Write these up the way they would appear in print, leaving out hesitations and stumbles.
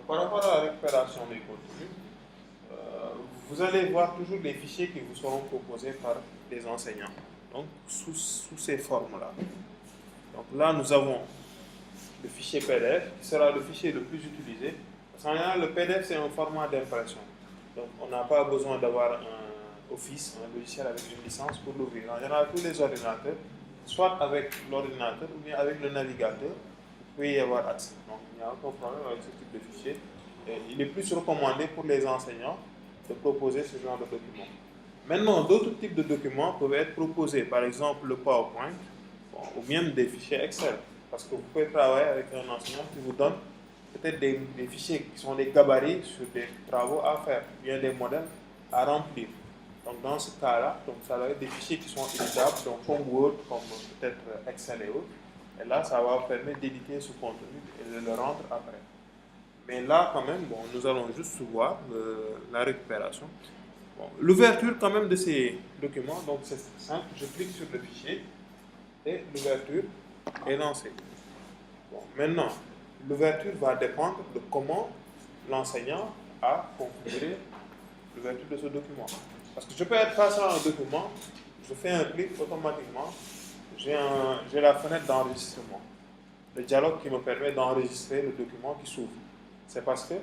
par rapport à la récupération des contenus, vous allez voir toujours les fichiers qui vous seront proposés par les enseignants, donc sous ces formes-là. Donc là, nous avons le fichier PDF, qui sera le fichier le plus utilisé. Parce qu'en général, le PDF, c'est un format d'impression. Donc, on n'a pas besoin d'avoir un Office, un logiciel avec une licence pour l'ouvrir. En général, tous les ordinateurs, soit avec l'ordinateur ou bien avec le navigateur, vous pouvez y avoir accès. Donc, il n'y a aucun problème avec ce type de fichier. Et il est plus recommandé pour les enseignants de proposer ce genre de documents. Maintenant, d'autres types de documents peuvent être proposés, par exemple le PowerPoint, ou même des fichiers Excel. Parce que vous pouvez travailler avec un enseignant qui vous donne peut-être des fichiers qui sont des gabarits sur des travaux à faire, bien des modèles à remplir. Donc dans ce cas-là, ça va être des fichiers qui sont éditables, donc comme Word, comme peut-être Excel et autres. Et là, ça va permettre d'éditer ce contenu et de le rendre après. Mais là, quand même, bon, nous allons juste voir la récupération. Bon, l'ouverture quand même de ces documents, donc c'est simple, je clique sur le fichier et l'ouverture est lancée. Bon, maintenant, l'ouverture va dépendre de comment l'enseignant a configuré l'ouverture de ce document. Parce que je peux être face à un document, je fais un clic automatiquement, j'ai la fenêtre d'enregistrement, le dialogue qui me permet d'enregistrer le document qui s'ouvre. C'est parce que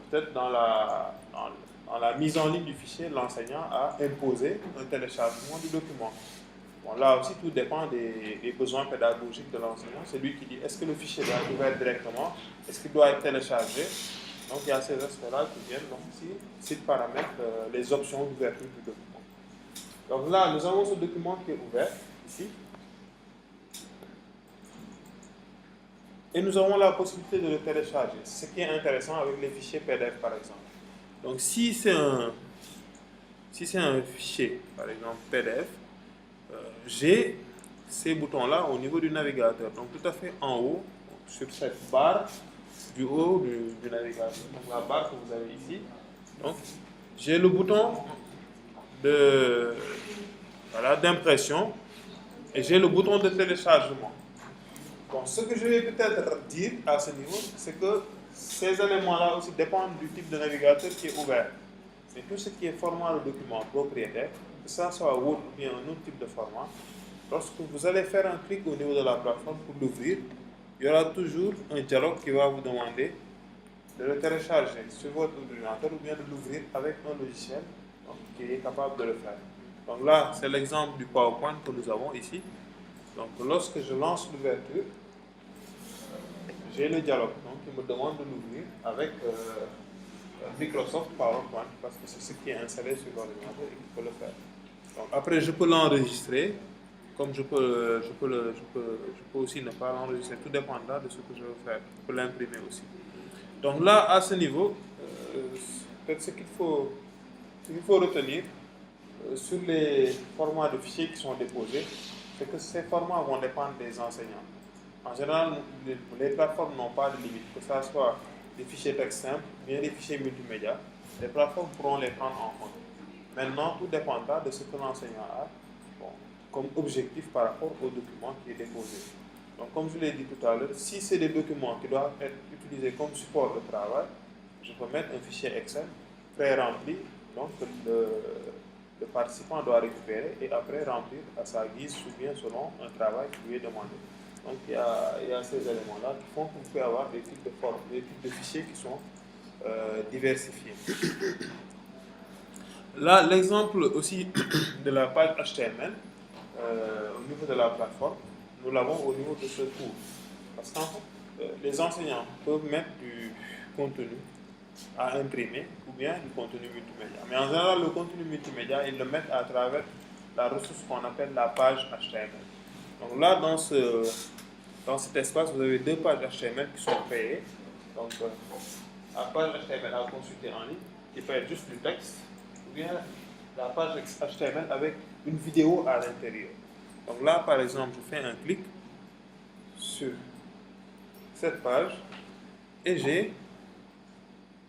peut-être dans la mise en ligne du fichier, l'enseignant a imposé un téléchargement du document. Bon, là aussi, tout dépend des besoins pédagogiques de l'enseignant. C'est lui qui dit est-ce que le fichier doit être ouvert directement, est-ce qu'il doit être téléchargé. Donc, il y a ces aspects-là qui viennent donc, ici paramètres les options d'ouverture du document. Donc là, nous avons ce document qui est ouvert, ici. Et nous avons la possibilité de le télécharger. Ce qui est intéressant avec les fichiers PDF, par exemple. Donc, si c'est un fichier, par exemple PDF, j'ai ces boutons-là au niveau du navigateur. Donc, tout à fait en haut, sur cette barre du haut du navigateur. Donc, la barre que vous avez ici. Donc, j'ai le bouton d'impression et j'ai le bouton de téléchargement. Bon, ce que je vais peut-être dire à ce niveau, c'est que ces éléments-là aussi dépendent du type de navigateur qui est ouvert. C'est tout ce qui est format de document propriétaire, que ce soit Word ou bien un autre type de format. Lorsque vous allez faire un clic au niveau de la plateforme pour l'ouvrir, il y aura toujours un dialogue qui va vous demander de le télécharger sur votre ordinateur ou bien de l'ouvrir avec un logiciel donc, qui est capable de le faire. Donc là, c'est l'exemple du PowerPoint que nous avons ici. Donc lorsque je lance l'ouverture, j'ai le dialogue donc, qui me demande de l'ouvrir avec Microsoft PowerPoint parce que c'est ce qui est installé sur l'ordinateur et qui peut le faire. Donc après, je peux l'enregistrer, comme je peux aussi ne pas l'enregistrer, tout dépendra de ce que je veux faire. Je peux l'imprimer aussi. Donc là, à ce niveau, peut-être ce qu'il faut retenir sur les formats de fichiers qui sont déposés, c'est que ces formats vont dépendre des enseignants. En général, les plateformes n'ont pas de limite, que ce soit des fichiers texte simples, bien des fichiers multimédia. Les plateformes pourront les prendre en compte. Maintenant, tout dépendra de ce que l'enseignant a comme objectif par rapport au document qui est déposé. Donc, comme je l'ai dit tout à l'heure, si c'est des documents qui doivent être utilisés comme support de travail, je peux mettre un fichier Excel pré-rempli, donc le participant doit récupérer et après remplir à sa guise ou bien selon un travail qui lui est demandé. Donc il y a ces éléments-là qui font que vous pouvez avoir des types de formes, des types de fichiers qui sont diversifiés. Là, l'exemple aussi de la page HTML au niveau de la plateforme, nous l'avons au niveau de ce cours. Parce qu'en fait, les enseignants peuvent mettre du contenu à imprimer ou bien du contenu multimédia. Mais en général, le contenu multimédia, ils le mettent à travers la ressource qu'on appelle la page HTML. Donc là, dans cet espace, vous avez deux pages HTML qui sont créées. Donc, la page HTML à consulter en ligne, qui peut être juste du texte, ou bien la page HTML avec une vidéo à l'intérieur. Donc là, par exemple, je fais un clic sur cette page et j'ai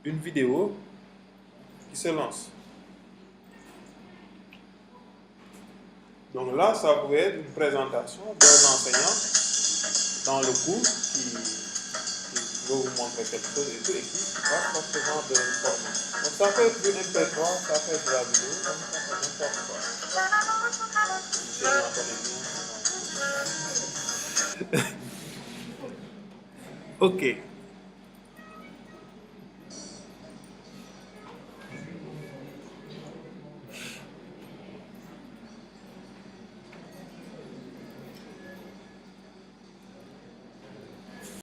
une vidéo qui se lance. Donc là, ça peut être une présentation d'un enseignant dans le cours veut vous montrer quelque chose et tout, et qui va forcément de format. Donc ça peut être du MP3, ça peut être de la vidéo, ça peut être n'importe quoi. J'ai entendu bien. Ok.